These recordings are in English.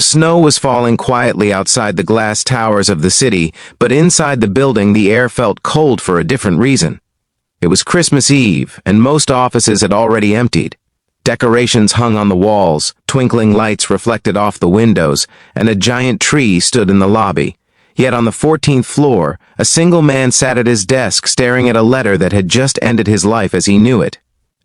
Snow was falling quietly outside the glass towers of the city, but inside the building the air felt cold for a different reason. It was Christmas Eve, and most offices had already emptied. Decorations hung on the walls, twinkling lights reflected off the windows, and a giant tree stood in the lobby. Yet on the 14th floor, a single man sat at his desk staring at a letter that had just ended his life as he knew it.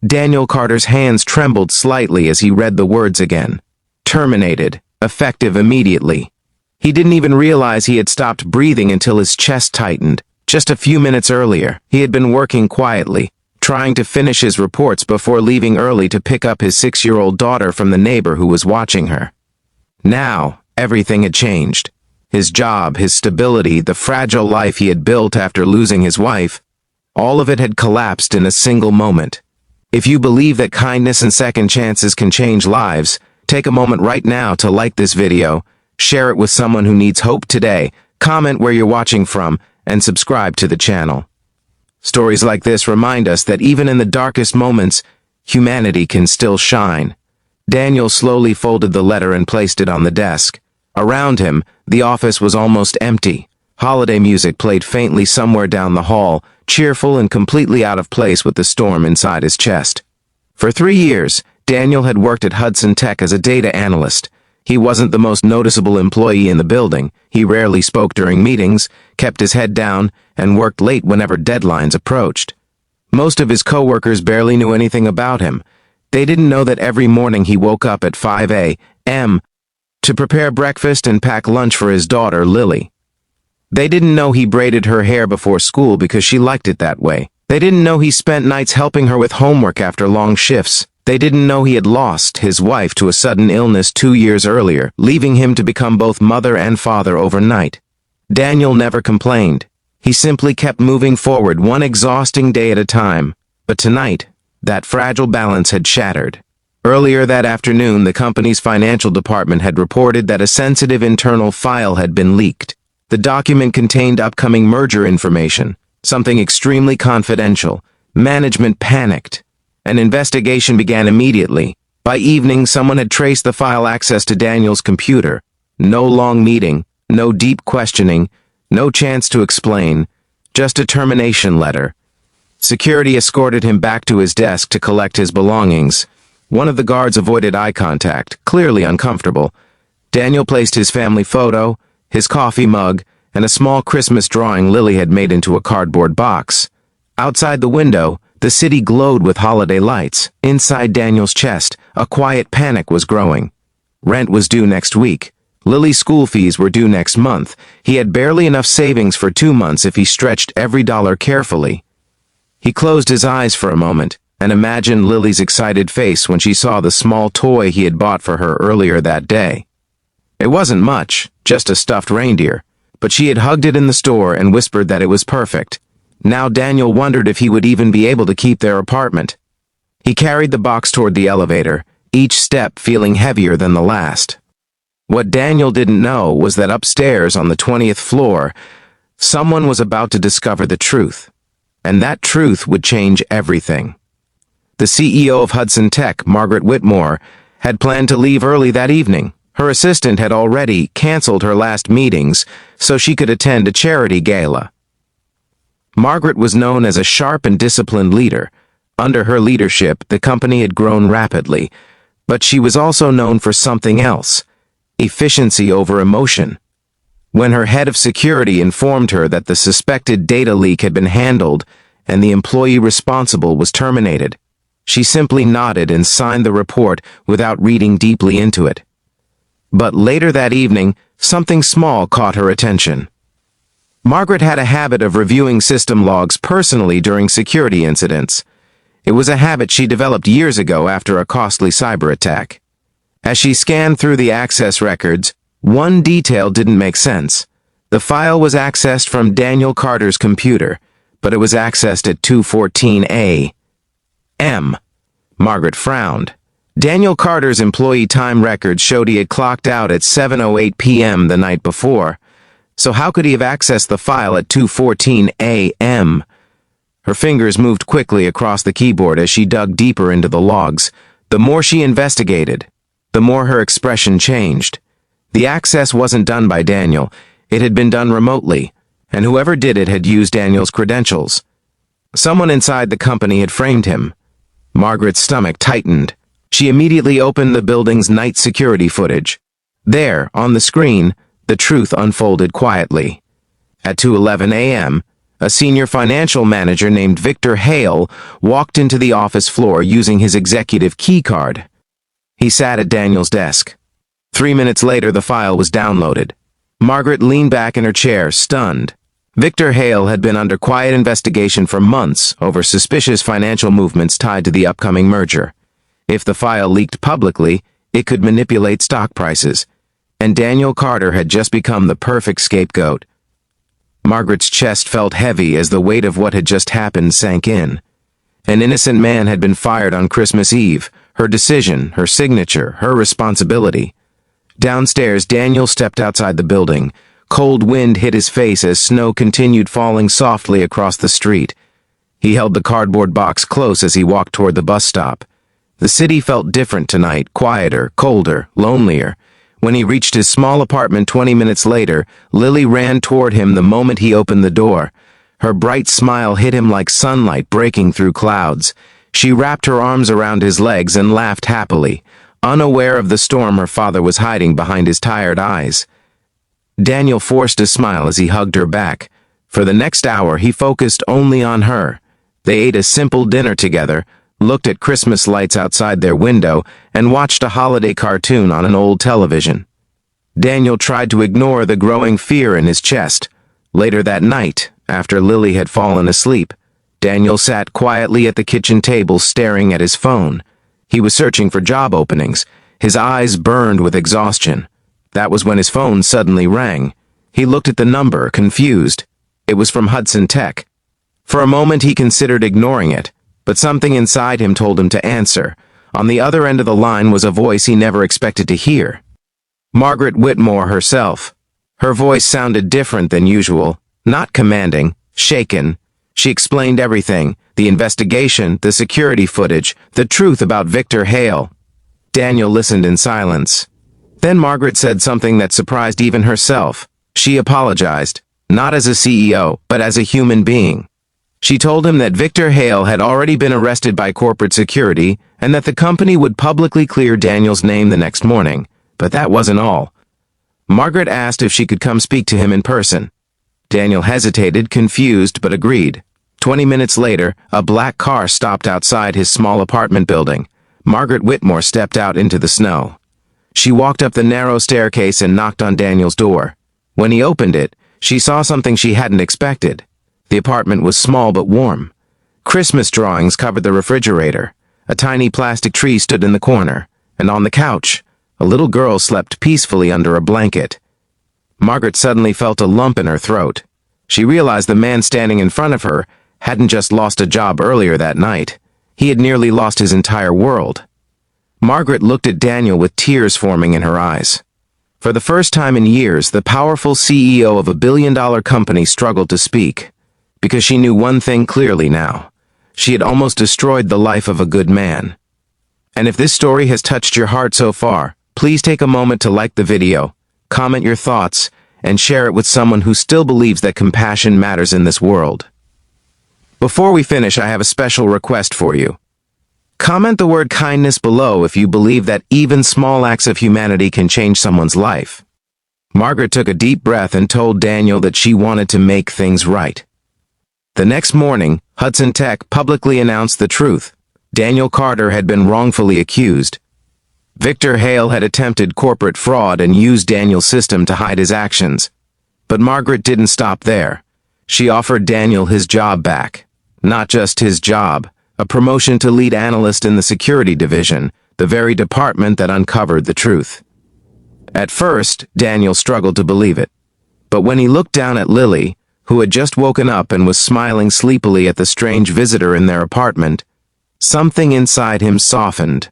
Daniel Carter's hands trembled slightly as he read the words again. Terminated. Effective immediately. He didn't even realize he had stopped breathing until his chest tightened. Just a few minutes earlier, he had been working quietly, trying to finish his reports before leaving early to pick up his 6-year-old daughter from the neighbor who was watching her. Now, everything had changed. His job, his stability, the fragile life he had built after losing his wife, all of it had collapsed in a single moment. If you believe that kindness and second chances can change lives, take a moment right now to like this video, share it with someone who needs hope today, comment where you're watching from, and subscribe to the channel. Stories like this remind us that even in the darkest moments, humanity can still shine. Daniel slowly folded the letter and placed it on the desk. Around him, the office was almost empty. Holiday music played faintly somewhere down the hall, cheerful and completely out of place with the storm inside his chest. For 3 years, Daniel had worked at Hudson Tech as a data analyst. He wasn't the most noticeable employee in the building. He rarely spoke during meetings, kept his head down, and worked late whenever deadlines approached. Most of his coworkers barely knew anything about him. They didn't know that every morning he woke up at 5 a.m. to prepare breakfast and pack lunch for his daughter, Lily. They didn't know he braided her hair before school because she liked it that way. They didn't know he spent nights helping her with homework after long shifts. They didn't know he had lost his wife to a sudden illness 2 years earlier, leaving him to become both mother and father overnight. Daniel never complained. He simply kept moving forward one exhausting day at a time. But tonight, that fragile balance had shattered. Earlier that afternoon, the company's financial department had reported that a sensitive internal file had been leaked. The document contained upcoming merger information, something extremely confidential. Management panicked. An investigation began immediately. By evening, someone had traced the file access to Daniel's computer. No long meeting, no deep questioning, no chance to explain, just a termination letter. Security escorted him back to his desk to collect his belongings. One of the guards avoided eye contact, clearly uncomfortable. Daniel placed his family photo, his coffee mug, and a small Christmas drawing Lily had made into a cardboard box. Outside the window, the city glowed with holiday lights. Inside Daniel's chest, a quiet panic was growing. Rent was due next week. Lily's school fees were due next month. He had barely enough savings for 2 months if he stretched every dollar carefully. He closed his eyes for a moment and imagined Lily's excited face when she saw the small toy he had bought for her earlier that day. It wasn't much, just a stuffed reindeer, but she had hugged it in the store and whispered that it was perfect. Now Daniel wondered if he would even be able to keep their apartment. He carried the box toward the elevator, each step feeling heavier than the last. What Daniel didn't know was that upstairs on the 20th floor, someone was about to discover the truth. And that truth would change everything. The CEO of Hudson Tech, Margaret Whitmore, had planned to leave early that evening. Her assistant had already canceled her last meetings so she could attend a charity gala. Margaret was known as a sharp and disciplined leader. Under her leadership, the company had grown rapidly, but she was also known for something else: efficiency over emotion. When her head of security informed her that the suspected data leak had been handled and the employee responsible was terminated, she simply nodded and signed the report without reading deeply into it. But later that evening, something small caught her attention. Margaret had a habit of reviewing system logs personally during security incidents. It was a habit she developed years ago after a costly cyber attack. As she scanned through the access records, one detail didn't make sense. The file was accessed from Daniel Carter's computer, but it was accessed at 2:14 a.m. Margaret frowned. Daniel Carter's employee time records showed he had clocked out at 7:08 p.m. the night before. So how could he have accessed the file at 2:14 a.m.? Her fingers moved quickly across the keyboard as she dug deeper into the logs. The more she investigated, the more her expression changed. The access wasn't done by Daniel. It had been done remotely, and whoever did it had used Daniel's credentials. Someone inside the company had framed him. Margaret's stomach tightened. She immediately opened the building's night security footage. There, on the screen, the truth unfolded quietly. At 2:11 a.m., a senior financial manager named Victor Hale walked into the office floor using his executive key card. He sat at Daniel's desk. 3 minutes later, the file was downloaded. Margaret leaned back in her chair, stunned. Victor Hale had been under quiet investigation for months over suspicious financial movements tied to the upcoming merger. If the file leaked publicly, it could manipulate stock prices, and Daniel Carter had just become the perfect scapegoat. Margaret's chest felt heavy as the weight of what had just happened sank in. An innocent man had been fired on Christmas Eve, her decision, her signature, her responsibility. Downstairs, Daniel stepped outside the building. Cold wind hit his face as snow continued falling softly across the street. He held the cardboard box close as he walked toward the bus stop. The city felt different tonight, quieter, colder, lonelier. When he reached his small apartment 20 minutes later, Lily ran toward him the moment he opened the door. Her bright smile hit him like sunlight breaking through clouds. She wrapped her arms around his legs and laughed happily, unaware of the storm her father was hiding behind his tired eyes. Daniel forced a smile as he hugged her back. For the next hour, he focused only on her. They ate a simple dinner together, looked at Christmas lights outside their window, and watched a holiday cartoon on an old television. Daniel tried to ignore the growing fear in his chest. Later that night, after Lily had fallen asleep, Daniel sat quietly at the kitchen table staring at his phone. He was searching for job openings. His eyes burned with exhaustion. That was when his phone suddenly rang. He looked at the number, confused. It was from Hudson Tech. For a moment he considered ignoring it, but something inside him told him to answer. On the other end of the line was a voice he never expected to hear. Margaret Whitmore herself. Her voice sounded different than usual, not commanding, shaken. She explained everything, the investigation, the security footage, the truth about Victor Hale. Daniel listened in silence. Then Margaret said something that surprised even herself. She apologized, not as a CEO, but as a human being. She told him that Victor Hale had already been arrested by corporate security and that the company would publicly clear Daniel's name the next morning. But that wasn't all. Margaret asked if she could come speak to him in person. Daniel hesitated, confused, but agreed. 20 minutes later, a black car stopped outside his small apartment building. Margaret Whitmore stepped out into the snow. She walked up the narrow staircase and knocked on Daniel's door. When he opened it, she saw something she hadn't expected. The apartment was small but warm. Christmas drawings covered the refrigerator. A tiny plastic tree stood in the corner, and on the couch, a little girl slept peacefully under a blanket. Margaret suddenly felt a lump in her throat. She realized the man standing in front of her hadn't just lost a job earlier that night. He had nearly lost his entire world. Margaret looked at Daniel with tears forming in her eyes. For the first time in years, the powerful CEO of a billion-dollar company struggled to speak, because she knew one thing clearly now. She had almost destroyed the life of a good man. And if this story has touched your heart so far, please take a moment to like the video, comment your thoughts, and share it with someone who still believes that compassion matters in this world. Before we finish, I have a special request for you. Comment the word kindness below if you believe that even small acts of humanity can change someone's life. Margaret took a deep breath and told Daniel that she wanted to make things right. The next morning, Hudson Tech publicly announced the truth. Daniel Carter had been wrongfully accused. Victor Hale had attempted corporate fraud and used Daniel's system to hide his actions. But Margaret didn't stop there. She offered Daniel his job back. Not just his job, a promotion to lead analyst in the security division, the very department that uncovered the truth. At first, Daniel struggled to believe it. But when he looked down at Lily, who had just woken up and was smiling sleepily at the strange visitor in their apartment, something inside him softened.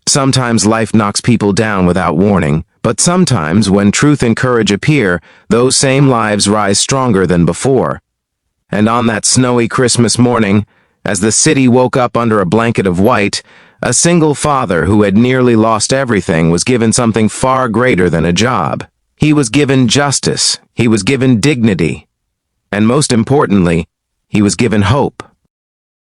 Sometimes life knocks people down without warning, but sometimes when truth and courage appear, those same lives rise stronger than before. And on that snowy Christmas morning, as the city woke up under a blanket of white, A single father who had nearly lost everything was given something far greater than a job. He was given justice, he was given dignity, and most importantly, he was given hope.